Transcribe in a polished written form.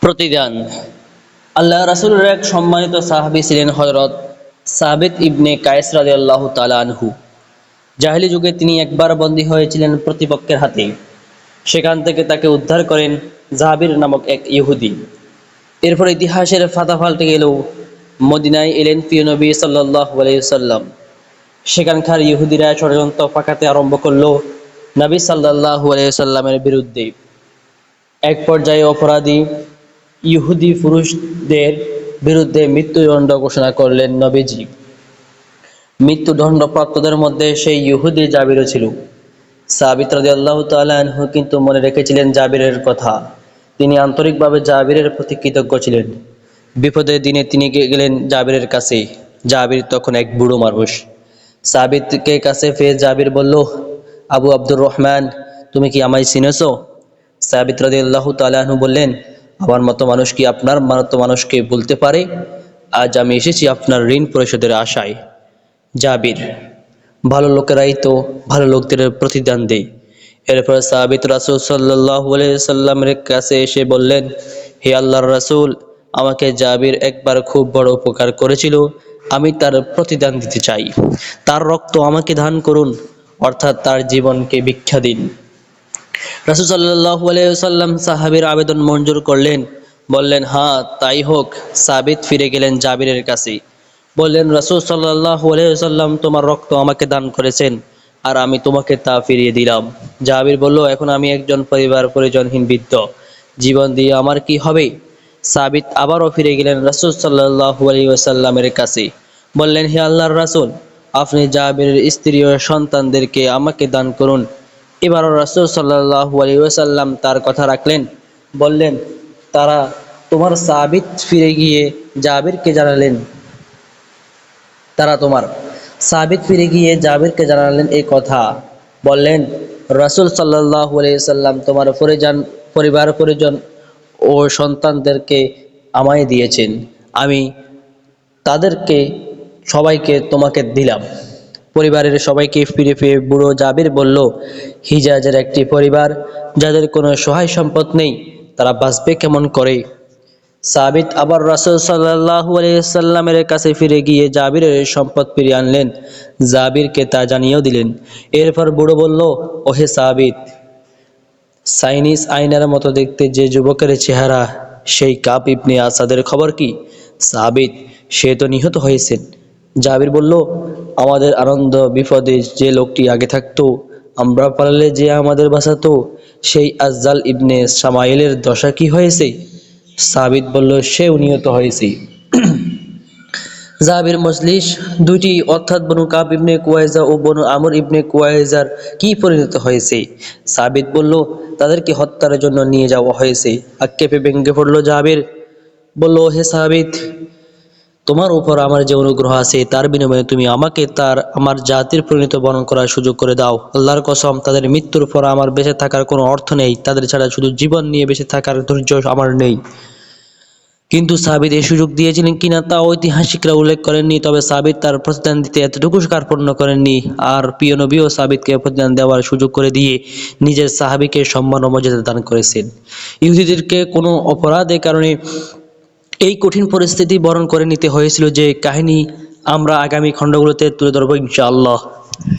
প্রতিদান। আল্লাহ রাসূলের এক সম্মানিত সাহাবী ছিলেন হযরত সাবিত ইবনে কায়েস রাদিয়াল্লাহু তাআলা আনহু। জাহেলী যুগে তিনি একবার বন্দী হয়েছিলেন প্রতিপক্ষের হাতে। সেখান থেকে তাকে উদ্ধার করেন জাবির নামক এক ইহুদি। এরপর ইতিহাসের পাতা পাল্টে গেল। মদিনায় এলেন প্রিয় নবী সাল্লাল্লাহু আলাইহি ওয়াসাল্লাম। সেখানকার ইহুদিরা ষড়যন্ত্র পাকাতে আরম্ভ করল নবী সাল্লাল্লাহু আলাইহি ওয়াসাল্লামের বিরুদ্ধে। এক পর্যায়ে অপরাধী ইহুদি পুরুষদের বিরুদ্ধে মৃত্যুদণ্ড ঘোষণা করলেন নবীজি। মৃত্যুদণ্ডপ্রাপ্তদের মধ্যে সেই ইহুদি জাবিরও ছিল। সাবিত রাদিয়াল্লাহু তাআলা আনহু কিন্তু মনে রেখেছিলেন জাবিরের কথা। তিনি আন্তরিকভাবে জাবিরের প্রতি কৃতজ্ঞ ছিলেন। বিপদের দিনে তিনি গেলেন জাবিরের কাছে। জাবির তখন এক বুড়ো মানুষ। সাবিতকে কাছে পেয়ে জাবির বলল, আবু আব্দুর রহমান, তুমি কি আমায় চিনেছো? সাবিত রাদিয়াল্লাহু তাআলা আনহু বললেন, আমার মতো মানুষ কি আপনার মতো মানুষকে বলতে পারে? আজ আমি এসেছি আপনার ঋণ পরিশোধের আশায়। জাবির, ভালো লোকেরাই তো ভালো লোকদের প্রতিদান দেয়। এরপর সাবিত রাসূল সাল্লাল্লাহু আলাইহি সাল্লামের কাছে এসে বললেন, হে আল্লাহর রাসূল, আমাকে জাবির একবার খুব বড় উপকার করেছিল, আমি তার প্রতিদান দিতে চাই। তার রক্ত আমাকে দান করুন, অর্থাৎ তার জীবনকে ভিক্ষা দিন। রাসূল সাল্লাল্লাহু আলাইহি ওয়াসাল্লাম সাহাবীর আবেদন মঞ্জুর করলেন। বললেন, হ্যাঁ তাই হোক। সাবিত ফিরে গেলেন জাবিরের কাছে। বললেন, রাসূল সাল্লাল্লাহু আলাইহি ওয়াসাল্লাম তোমার রক্ত আমাকে দান করেছেন, আর আমি তোমাকে তা ফিরিয়ে দিলাম। জাবির বলল, এখন আমি একজন পরিবার পরিজনহীন বৃদ্ধ, জীবন দিয়ে আমার কি হবে? সাবিত আবারও ফিরে গেলেন রাসূল সাল্লাল্লাহু আলাইহি ওয়াসাল্লামের কাছে। বললেন, হে আল্লাহর রাসূল, আপনি জাবিরের স্ত্রী ও সন্তানদেরকে আমাকে দান করুন। এবারও রাসূল সাল্লাল্লাহু আলাইহি ওয়াসাল্লাম তার কথা রাখলেন। বললেন, তারা তোমার সাবিত ফিরে গিয়ে জাবিরকে জানালেন এই কথা। বললেন, রাসূল সাল্লাল্লাহু আলাইহি ওয়াসাল্লাম তোমার পরিবার পরিজন ও সন্তানদেরকে আমায় দিয়েছেন, আমি তাদেরকে সবাইকে তোমাকে দিলাম। পরিবারের সবাইকে ফিরে পেয়ে বুড়ো জাবির বলল, হিজাজের একটি পরিবার যাদের কোনো সহায় সম্পদ নেই, তারা বাঁচবে কেমন করে? সাবিত আবার রাসূল সাল্লাল্লাহু আলাইহি ওয়াসাল্লামের কাছে ফিরে গিয়ে জাবিরের সম্পদ ফিরিয়ে আনলেন। জাবিরকে তা জানিয়েও দিলেন। এরপর বুড়ো বলল, ওহে সাবিত, চাইনিজ আয়নার মতো দেখতে যে যুবকের চেহারা, সেই কাব ইবনে আসাদের খবর কি? সাবিত, সে তো নিহত হয়েছেন। জাবির বলল, আমাদের আনন্দ বিপদে যে লোকটি আগে থাকতো, আমরা পালালে যে আমাদের বাঁচাতো, সেই আফজাল ইবনে সামাইলের দশা কি হয়েছে? সাবিত বলল, সেও নিহত হয়েছে। জাবির মজলিস দুটি অর্থাৎ বনু কাব ইবনে কুয়াইজা ও বনু আমর ইবনে কুয়াইজার কি পরিণত হয়েছে? সাবিত বলল, তাদেরকে হত্যার জন্য নিয়ে যাওয়া হয়েছে। আক্ষেপে ভেঙে পড়ল জাবির। বলল, হে সাবিত, তোমার উপর আমার যে অনুগ্রহ আছে তার বিনিময়ে তুমি আমাকে আমার জাতির পরিণত বরণ করার সুযোগ করে দাও। আল্লাহর কসম, তাদের মৃত্যুর পর আমার বেঁচে থাকার কোনো অর্থ নেই। তাদের ছাড়া শুধু জীবন নিয়ে বেঁচে থাকার ধৈর্য আমার নেই। কিন্তু সাবিত এই সুযোগ দিয়েছিলেন কিনা তা ঐতিহাসিকরা উল্লেখ করেননি। তবে সাবিত তার প্রতিদান দিতে এতটুকু কার্পণ্য করেননি। আর প্রিয় নবীও সাবিতকে প্রতিদান দেওয়ার সুযোগ করে দিয়ে নিজের সাহাবীকে সম্মান ও মর্যাদা দান করেছেন। ইহুদিদেরকে কোনো অপরাধের কারণে এই কঠিন পরিস্থিতি বরণ করে নিতে হয়েছিল, যে কাহিনী আমরা আগামী খণ্ডগুলোতে তুলে ধরবো ইনশাআল্লাহ।